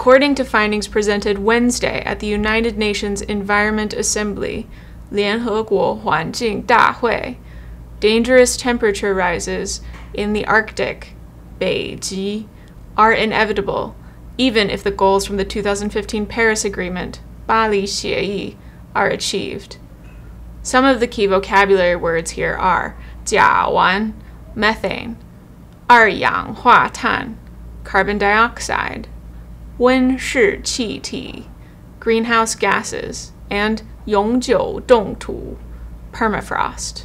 According to findings presented Wednesday at the United Nations Environment Assembly, 联合国环境大会, dangerous temperature rises in the Arctic, 北极, are inevitable, even if the goals from the 2015 Paris Agreement, 巴黎协议, are achieved. Some of the key vocabulary words here are 甲烷, methane, 二氧化碳, carbon dioxide, 温室气体, greenhouse gases, and 永久冻土, permafrost.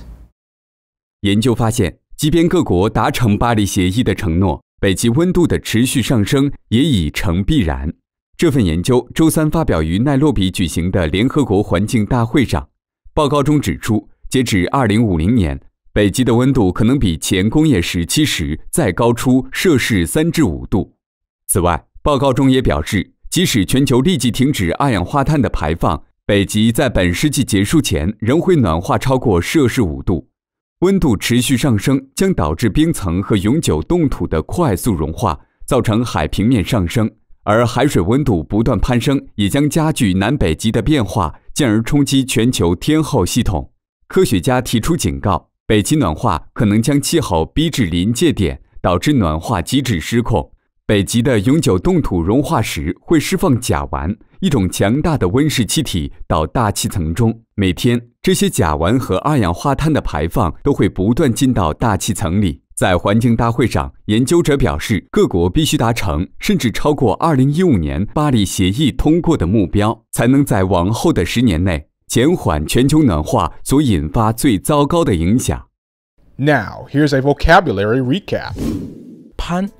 研究发现，即便各国达成巴黎协议的承诺，北极温度的持续上升也已成必然。这份研究周三发表于奈洛比举行的联合国环境大会上。报告中指出，截止2050年，北极的温度可能比前工业时期时再高出摄氏3至5度。此外，报告中也表示，即使全球立即停止二氧化碳的排放，北极在本世纪结束前仍会暖化超过摄氏5度。温度持续上升将导致冰层和永久冻土的快速融化，造成海平面上升，而海水温度不断攀升也将加剧南北极的变化，进而冲击全球天候系统。科学家提出警告，北极暖化可能将气候逼至临界点，导致暖化机制失控。北极的永久冻土融化时会释放甲烷，一种强大的温室气体到大气层中。每天，这些甲烷和二氧化碳的排放都会不断进到大气层里。在环境大会上，研究者表示，各国必须达成甚至超过2015年巴黎协议通过的目标，才能在往后的10年内减缓全球暖化所引发最糟糕的影响。Now, here's a vocabulary recap. 攀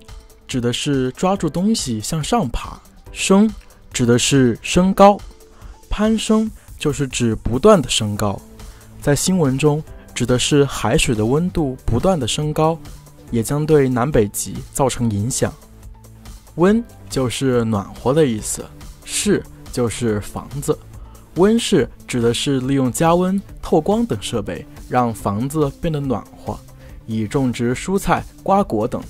指的是抓住东西向上爬，升指的是升高，攀升就是指不断的升高。在新闻中，指的是海水的温度不断的升高，也将对南北极造成影响。温就是暖和的意思，室就是房子。温室指的是利用加温、透光等设备让房子变得暖和，以种植蔬菜、瓜果等。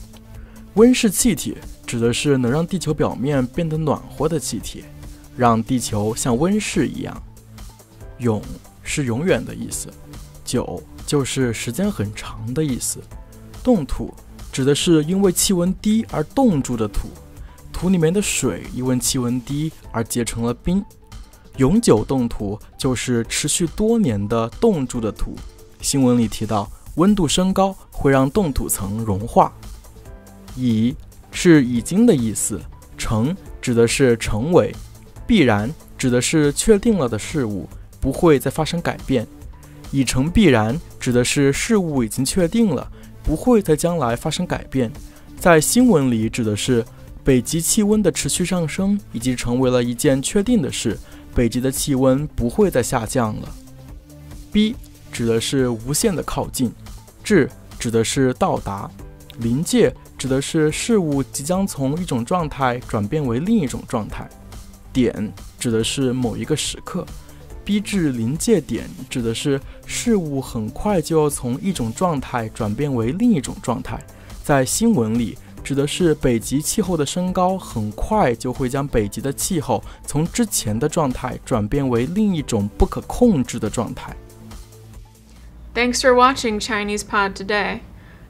温室气体指的是能让地球表面变得暖和的气体，让地球像温室一样。永是永远的意思，久就是时间很长的意思。冻土指的是因为气温低而冻住的土，土里面的水因为气温低而结成了冰。永久冻土就是持续多年的冻住的土。新闻里提到，温度升高会让冻土层融化。已是已经的意思，成指的是成为，必然指的是确定了的事物，不会再发生改变。已成必然指的是事物已经确定了，不会在将来发生改变。在新闻里指的是北极气温的持续上升已经成为了一件确定的事，北极的气温不会再下降了。逼指的是无限的靠近，至指的是到达，临界指的是事物即将从一种状态转变为另一种状态，点指的是某一个时刻，逼至临界点指的是事物很快就要从一种状态转变为另一种状态。在新闻里指的是北极气候的升高很快就会将北极的气候从之前的状态转变为另一种不可控制的状态。 Thanks for watching ChinesePod Today.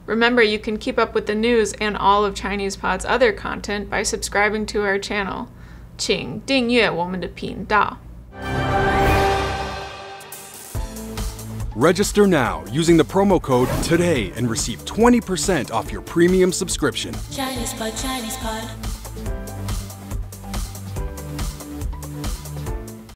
Remember, you can keep up with the news and all of ChinesePod's other content by subscribing to our channel. 请订阅我们的频道。Register now using the promo code TODAY and receive 20% off your premium subscription. ChinesePod.